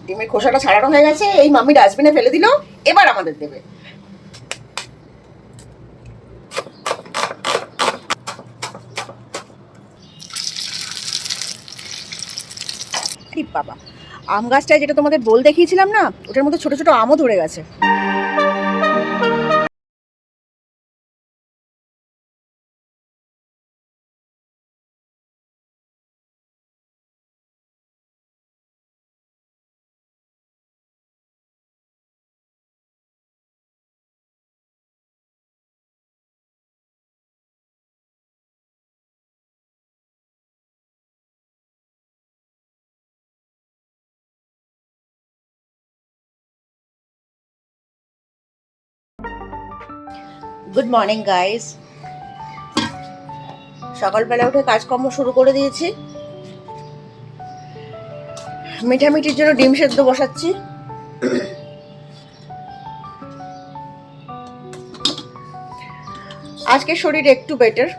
ডিমের খোসাটা ছাড়ানো হয়ে গেছে, এই মাম্মি ডাস্টবিনে ফেলে দিল, এবার আমাদের দেবে। আরে বাবা, আম গাছটায় যেটা তোমাদের বোল দেখিয়েছিলাম না, ওটার মধ্যে ছোট ছোট আমও ধরে গেছে। গুড মর্নিং গাইস, সকালবেলা উঠে কাজকর্ম শুরু করে দিয়েছি। মিঠামিঠির জন্য ডিম সেদ্ধ বসাচ্ছি। আজকে শরীর একটু বেটার,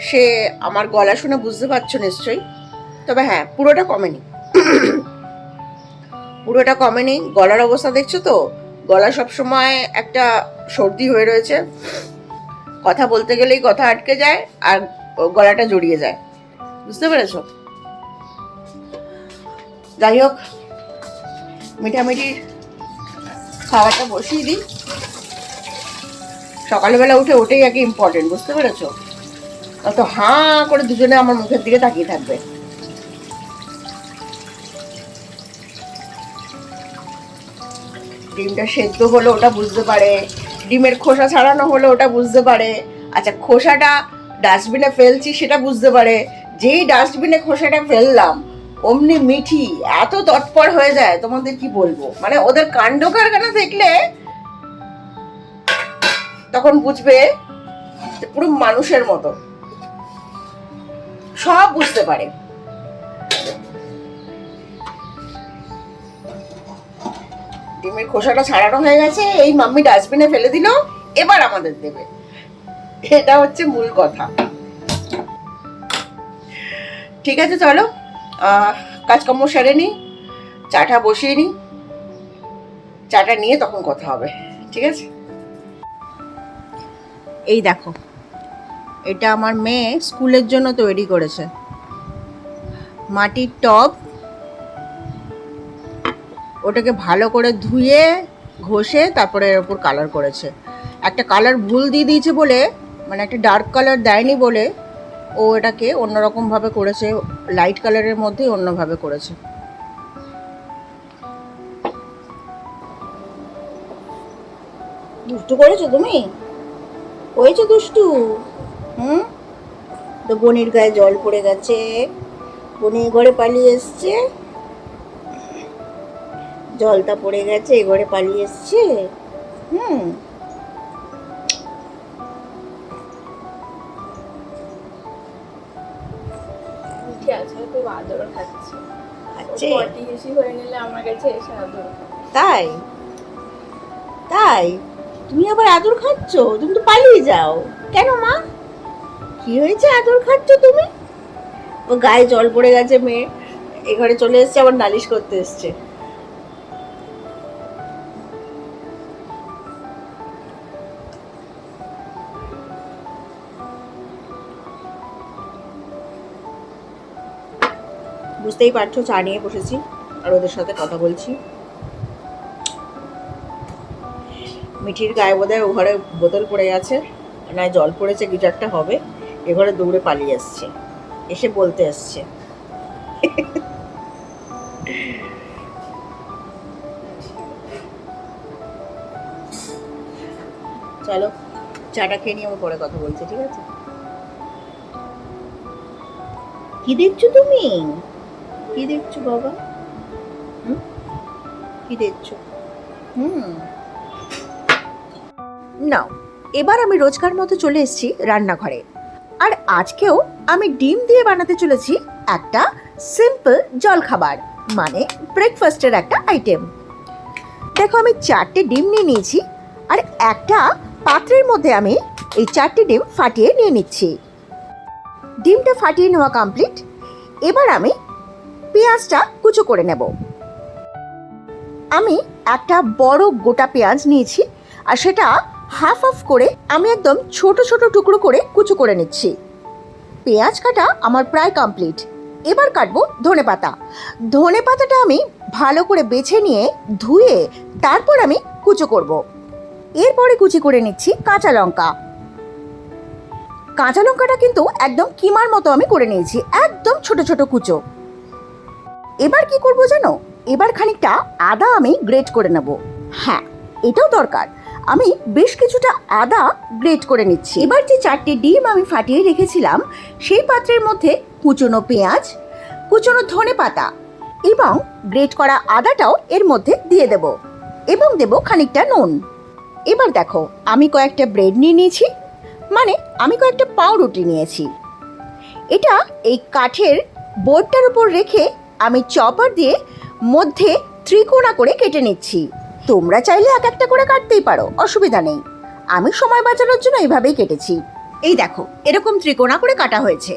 সে আমার গলা শুনে বুঝতে পারছো নিশ্চয়ই। তবে হ্যাঁ, পুরোটা কমেনি, পুরোটা কমেনি। গলার অবস্থা দেখছো তো, গলা সবসময় একটা সর্দি হয়ে রয়েছে, কথা বলতে গেলেই কথা আটকে যায় আর গলাটা জড়িয়ে যায়, বুঝতে পেরেছো? যাই হোক, মিঠামিঠির খাবারটা বসিয়ে দিই। সকালবেলা উঠে ওটাই আগে ইম্পর্টেন্ট, বুঝতে পেরেছো? তো হাঁ করে দুজনে আমার মুখের দিকে তাকিয়ে থাকবে। ডিমটা সেদ্ধ হলো ওটা বুঝতে পারে, ডিমের খোসা ছাড়ানো হলো ওটা বুঝতে পারে, আচ্ছা খোসাটা ডাস্টবিনে ফেলছি সেটা বুঝতে পারে। যেই ডাস্টবিনে খোসাটা ফেললাম অমনি মিঠি এত তৎপর হয়ে যায়, তোমাদের কি বলবো। মানে ওদের কাণ্ড কারখানা দেখলে তখন বুঝবে পুরো মানুষের মতো, সব বুঝতে পারে। ডিমের খোসাটা ছাড়ানো হয়ে গেছে, এই মাম্মি ডাস্টবিনে ফেলে দিল, এবার আমাদের দেবে। এটা হচ্ছে মূল কথা। ঠিক আছে, চলো কাজকর্ম সেরে নি, চাটা বসিয়ে নি, চাটা নিয়ে তখন কথা হবে, ঠিক আছে? এই দেখো, এটা আমার মেয়ে স্কুলের জন্য তৈরি করেছে। মাটির টব, ওটাকে ভালো করে ধুয়ে ঘষে তারপরে এর উপর কালার করেছে। একটা কালার ভুল দিয়ে দিয়েছে বলে, মানে একটা ডার্ক কালার দেয়নি বলে ও এটাকে অন্যরকমভাবে করেছে, লাইট কালারের মধ্যেই অন্যভাবে করেছে। দুষ্টু করেছো তুমি, হয়েছো দুষ্টু। তো বনির গায়ে জল পড়ে গেছে, বনি ঘরে পালিয়ে এসছে, জলটা পড়ে গেছে, এ ঘরে পালিয়ে এসছে। তাই তাই তুমি আবার আদর খাচ্ছ? তুমি তো পালিয়ে যাও কেন মা? কি হয়েছে আদর খাচ্ছ তুমি? ও গায়ে জল পড়ে গেছে, মেয়ে এ ঘরে চলে এসছে, আবার নালিশ করতে এসছে। বুঝতেই পারছো, চা নিয়ে বসেছি আর ওদের সাথে কথা বলছি। মিঠির গায়ে বোধহয় ও ঘরে বোতল পড়ে গেছে, না জল পড়েছে, কিছু একটা হবে। এ ঘরে দৌড়ে পালিয়ে এসছে, এসে বলতে এসছে। চলো চাটা খেয়ে নিয়ে আমার পরে কথা বলছি, ঠিক আছে? কি দেখছো তুমি? কি দেখছো বাবা? কি দেখছো? নাও, এবার আমি রোজকার মতো চলে এসেছি রান্নাঘরে। আর আজকেও আমি ডিম দিয়ে বানাতে চলেছি একটা সিম্পল জলখাবার, মানে ব্রেকফাস্টের একটা আইটেম। দেখো, আমি 4টে ডিম নিয়ে নিয়েছি আর একটা পাত্রের মধ্যে আমি এই 4টে ডিম ফাটিয়ে নিয়ে নিচ্ছি। ডিমটা ফাটিয়ে নেওয়া কমপ্লিট। এবার আমি পেঁয়াজটা কুচো করে নেব। আমি একটা বড় গোটা পেঁয়াজ নিয়েছি, আর সেটা হাফ অফ করে আমি একদম ছোট ছোট টুকরো করে কুচো করে নিচ্ছি। পেঁয়াজ কাটা আমার প্রায় কমপ্লিট। এবার কাটবো ধনেপাতা। ধনেপাতাটা আমি ভালো করে বেছে নিয়ে ধুয়ে তারপর আমি কুচো করব। এরপরে কুচি করে নিচ্ছি কাঁচা লঙ্কা। কাঁচা লঙ্কাটা কিন্তু একদম কিমার মতো আমি করে নিয়েছি, একদম ছোট ছোট কুচো। এবার কি করব জানো, এবার খানিকটা আদা আমি গ্রেট করে নেব। হ্যাঁ, এটাও দরকার। আমি বেশ কিছুটা আদা গ্রেট করে নিচ্ছি। এবার যে 4টে ডিম আমি ফাটিয়ে রেখেছিলাম সেই পাত্রের মধ্যে কুচনো পেঁয়াজ, কুচনো ধনেপাতা এবং গ্রেট করা আদাটাও এর মধ্যে দিয়ে দেব এবং দেব খানিকটা নুন। এবার দেখো, আমি কয়েকটা ব্রেড নিয়ে নিয়েছি, মানে আমি কয়েকটা পাউরুটি নিয়েছি। এটা এই কাঠের বোর্ডটার উপর রেখে আমি চপার দিয়ে মধ্যে ত্রিকোণা করে কেটে নিচ্ছি। তোমরা চাইলে এক একটা করে কাটতেই পারো, অসুবিধা নেই। আমি সময় বাঁচানোর জন্য এইভাবেই কেটেছি। এই দেখো, এরকম ত্রিকোণা করে কাটা হয়েছে।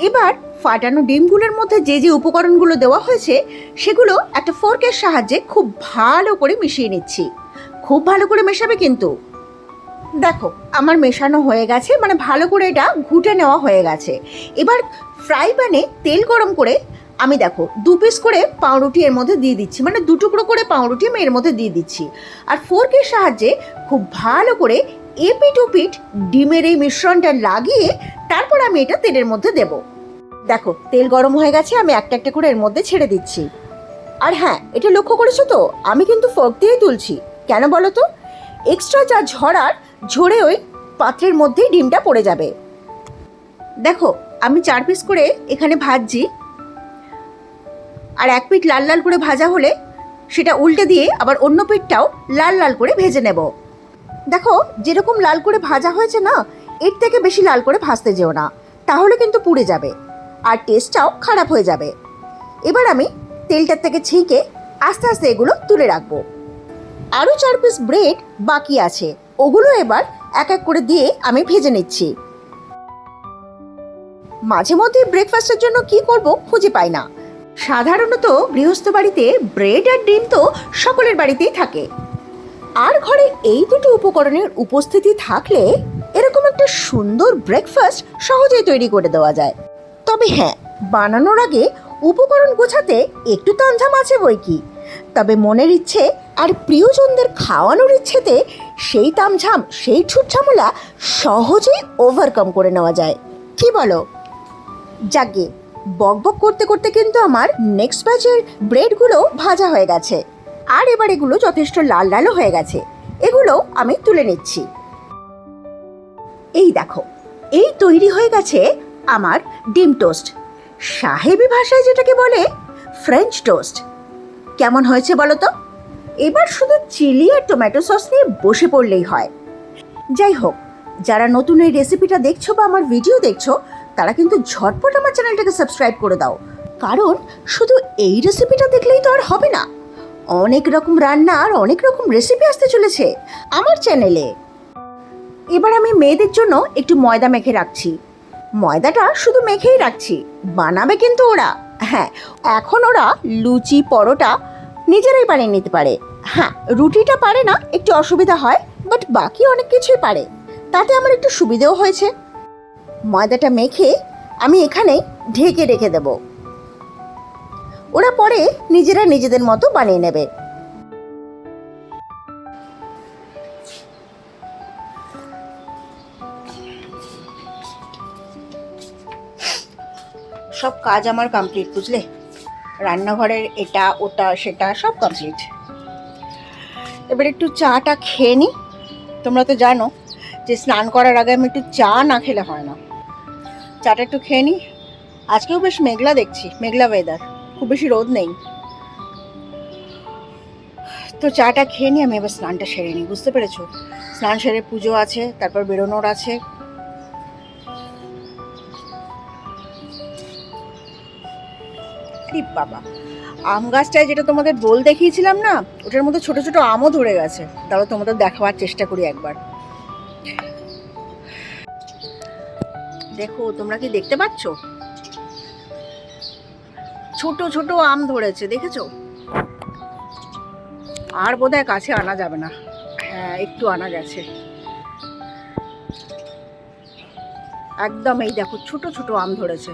এবার ফাটানো ডিমগুলোর মধ্যে যে যে উপকরণগুলো দেওয়া হয়েছে সেগুলো একটা ফোর্কের সাহায্যে খুব ভালো করে মিশিয়ে নিচ্ছি। খুব ভালো করে মেশাবে কিন্তু। দেখো, আমার মেশানো হয়ে গেছে, মানে ভালো করে এটা ঘুটে নেওয়া হয়ে গেছে। এবার ফ্রাই প্যানে তেল গরম করে আমি দেখো 2 পিস করে পাউরুটি এর মধ্যে দিয়ে দিচ্ছি, মানে 2 টুকরো করে পাউরুটি আমি এর মধ্যে দিয়ে দিচ্ছি। আর ফোর্কের সাহায্যে খুব ভালো করে এপিট ওপিট ডিমের এই মিশ্রণটা লাগিয়ে তারপর আমি এটা তেলের মধ্যে দেব। দেখো, তেল গরম হয়ে গেছে, আমি একটা একটা করে এর মধ্যে ছেড়ে দিচ্ছি। আর হ্যাঁ, এটা লক্ষ্য করেছো তো, আমি কিন্তু ফোর্ক দিয়েই তুলছি। কেন বলো তো? এক্সট্রা যা ঝরে ওই পাত্রের মধ্যেই ডিমটা পড়ে যাবে। দেখো, আমি 4 পিস করে এখানে ভাজছি, আর এক পিঠ লাল লাল করে ভাজা হলে সেটা উল্টে দিয়ে আবার অন্য পিঠটাও লাল লাল করে ভেজে নেব। দেখো, যেরকম লাল করে ভাজা হয়েছে না, এর থেকে বেশি লাল করে ভাজতে যেও না, তাহলে কিন্তু পুড়ে যাবে আর টেস্টটাও খারাপ হয়ে যাবে। এবার আমি তেলটার থেকে ছেঁকে আস্তে আস্তে এগুলো তুলে রাখবো। আরও 4 পিস ব্রেড বাকি আছে, ওগুলো এবার এক এক করে দিয়ে আমি ভেজে নিচ্ছি। মাঝে মধ্যে ব্রেকফাস্টের জন্য কি করব খুঁজে পাই না। সাধারণত গৃহস্থ বাড়িতে ব্রেড আর ডিম তো সকলের বাড়িতেই থাকে, আর ঘরে এই দুটো উপকরণের উপস্থিতি থাকলে এরকম একটা সুন্দর ব্রেকফাস্ট সহজেই তৈরি করে দেওয়া যায়। তবে হ্যাঁ, বানানোর আগে উপকরণ গোছাতে একটু তামঝাম আছে বই কি, তবে মনের ইচ্ছে আর প্রিয়জনদের খাওয়ানোর ইচ্ছেতে সেই তামঝাম, সেই ছুটঝামেলা সহজেই ওভারকাম করে নেওয়া যায়। কি বলো? যাকে বকবক করতে করতে কিন্তু আমার নেক্সট ব্যাচের ব্রেডগুলো ভাজা হয়ে গেছে, আর এবার এগুলো যথেষ্ট লাল লালও হয়ে গেছে। এগুলো আমি তুলে নিচ্ছি। এই দেখো, এই তৈরি হয়ে গেছে আমার ডিম টোস্ট, সাহেবি ভাষায় যেটাকে বলে ফ্রেঞ্চ টোস্ট। কেমন হয়েছে বলো তো? এবার শুধু চিলি আর টমেটো সস নিয়ে বসে পড়লেই হয়। যাই হোক, যারা নতুন এই রেসিপিটা দেখছো বা আমার ভিডিও দেখছো, তারা কিন্তু ঝটপট আমার চ্যানেলটাকে সাবস্ক্রাইব করে দাও, কারণ শুধু এই রেসিপিটা দেখলেই তো আর হবে না। অনেক রকম রান্না আর অনেক রকম রেসিপি আসতে চলেছে আমার চ্যানেলে। এবার আমি মেয়েদের জন্য একটু ময়দা মেখে রাখছি। ময়দাটা শুধু মেখেই রাখছি, বানাবে কিন্তু ওরা। হ্যাঁ, এখন ওরা লুচি পরোটা নিজেরাই বানিয়ে নিতে পারে। হ্যাঁ, রুটিটা পারে না, একটু অসুবিধা হয়, বাট বাকি অনেক কিছুই পারে। তাতে আমার একটু সুবিধেও হয়েছে। ময়দাটা মেখে আমি এখানেই ঢেকে রেখে দেব, ওরা পরে নিজেরা নিজেদের মতো বানিয়ে নেবে। সব কাজ আমার কমপ্লিট, বুঝলে? রান্নাঘরের এটা ওটা সেটা সব কমপ্লিট। এবার একটু চাটা খেয়ে নিই। তোমরা তো জানো যে স্নান করার আগে আমি একটু চা না খেলে হয় না। চাটা একটু খেয়ে নিই। আজকেও বেশ মেঘলা দেখছি, মেঘলা ওয়েদার, খুব বেশি রোদ নেই। তো চাটা খেয়ে নিই, আমি এবার স্নানটা সেরে নিই। বুঝতে পেরেছো? স্নান সেরে পুজো আছে, তারপর বেরোনোর আছে। আরে বাবা, আম গাছটায় যেটা তোমাদের বোল দেখিয়েছিলাম না, ওটার মধ্যে ছোট ছোট আমও ধরে গেছে। তাহলে তোমাদের দেখাবার চেষ্টা করি একবার। দেখো, তোমরা কি দেখতে পাচ্ছ? ছোট ছোট আম ধরেছে, দেখেছো? আর বোধহয় কাছে আনা যাবে না। হ্যাঁ, একটু আনা গেছে। একদম এই দেখো ছোট ছোট আম ধরেছে,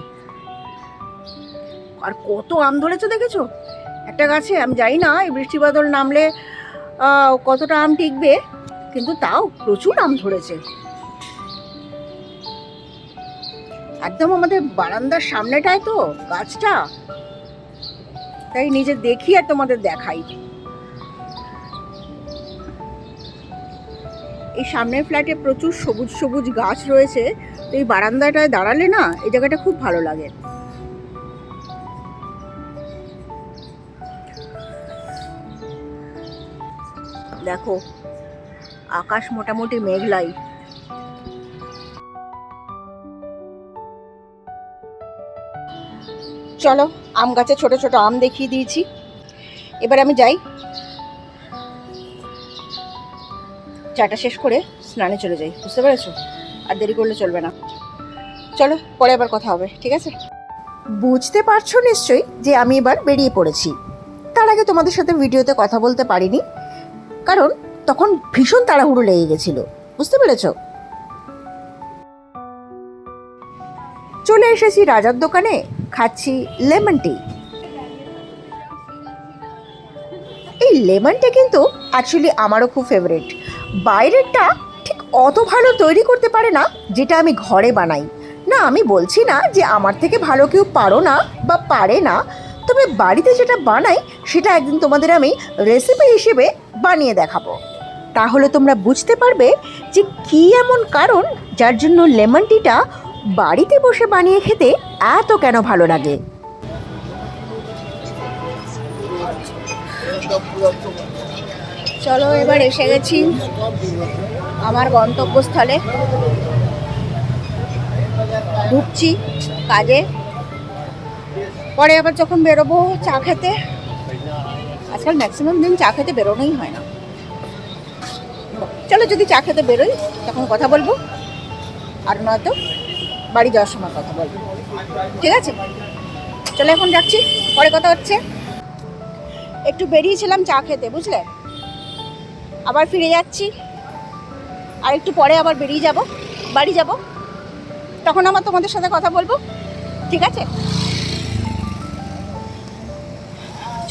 আর কত আম ধরেছে দেখেছো একটা গাছে। আমি জানি না এই বৃষ্টি বাদল নামলে কতটা আম টিকবে, কিন্তু তাও প্রচুর আম ধরেছে। একদম আমাদের বারান্দার সামনেটায় তো গাছটা, তাই নিজে দেখি আর তোমাদের দেখাই। এই সামনের ফ্ল্যাটে প্রচুর সবুজ সবুজ গাছ রয়েছে, তো এই বারান্দাটায় দাঁড়ালে না এই জায়গাটা খুব ভালো লাগে। দেখো আকাশ মোটামুটি মেঘলাই। চলো আম গাছে ছোট ছোট আম দেখিয়ে দিয়েছি, এবার আমি যাই, চাটা শেষ করে স্নানে চলে যাই, বুঝতে পেরেছো? আর দেরি করলে চলবে না। চলো পরে আবার কথা হবে, ঠিক আছে? বুঝতে পারছো নিশ্চয়ই যে আমি এবার বেরিয়ে পড়েছি। তার আগে তোমাদের সাথে ভিডিওতে কথা বলতে পারিনি, কারণ তখন ভীষণ তাড়াহুড়ো লেগে গেছিল, বুঝতে পেরেছো? চলে এসেছি রাজার দোকানে, খাচ্ছি লেমন টি। এই লেমন টি কিন্তু অ্যাকচুয়ালি আমারও খুব ফেভারিট। বাইরেরটা ঠিক অত ভালো তৈরি করতে পারে না যেটা আমি ঘরে বানাই। না, আমি বলছি না যে আমার থেকে ভালো কেউ পারো না বা পারে না, তবে বাড়িতে যেটা বানাই সেটা একদিন তোমাদের আমি রেসিপি হিসেবে বানিয়ে দেখাবো। তাহলে তোমরা বুঝতে পারবে যে কী এমন কারণ যার জন্য লেমন টিটা বাড়িতে বসে বানিয়ে খেতে এত কেন ভালো লাগে। চলো এবার এসে গেছি আমার গন্তব্যস্থলে, ঢুকছি কাজে, পরে আবার যখন বেরোবো চা খেতে। আজকাল ম্যাক্সিমাম দিন চা খেতে বেরোনোই হয় না। চলো যদি চা খেতে বেরোই তখন কথা বলবো, আর নয়তো বাড়ি যাওয়ার সময় কথা বলবো, ঠিক আছে? চলো এখন যাচ্ছি, পরে কথা হচ্ছে। একটু বেরিয়েছিলাম চা খেতে, বুঝলে, আবার ফিরে যাচ্ছি, আর একটু পরে আবার বেরিয়ে যাব, বাড়ি যাব, তখন আবার তোমাদের সাথে কথা বলবো, ঠিক আছে?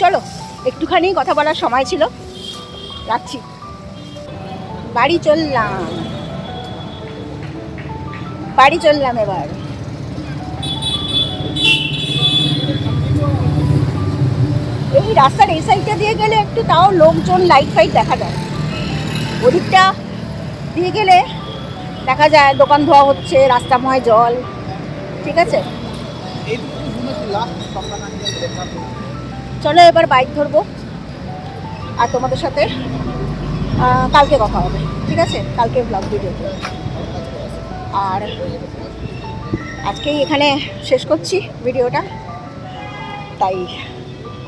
চলো একটুখানি কথা বলার সময় ছিল, রাখছি, বাড়ি চললাম এবার। এই রাস্তার এই সাইডটা দিয়ে গেলে একটু তাও লোকজন লাইট ফাইট দেখা যায়, ওদিকটা দিয়ে গেলে দেখা যায় দোকান ধোয়া হচ্ছে, রাস্তাময় জল, ঠিক আছে? চলো এবার বাইক ধরবো, আর তোমাদের সাথে কালকে কথা হবে, ঠিক আছে? কালকে ব্লগ ভিডিওতে। আর আজকেই এখানে শেষ করছি ভিডিওটা, তাই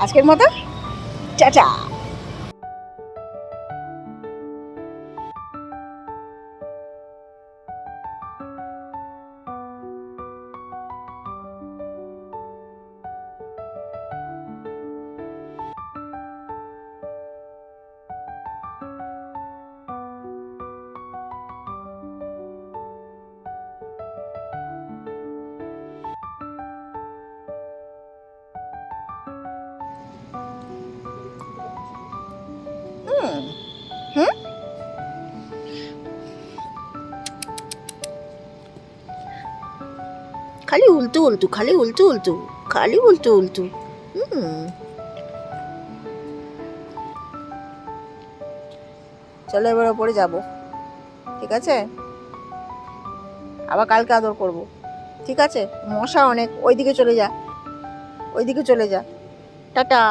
আজকের মতো টাটা। খালি উল্টো উল্টো, খালি উল্টো উল্টো, খালি উল্টো উল্টো। চলো এবার ওপরে যাব, ঠিক আছে? আবার কালকে আদর করব, ঠিক আছে? মশা অনেক, ওইদিকে চলে যা, ওইদিকে চলে যা, টাটা।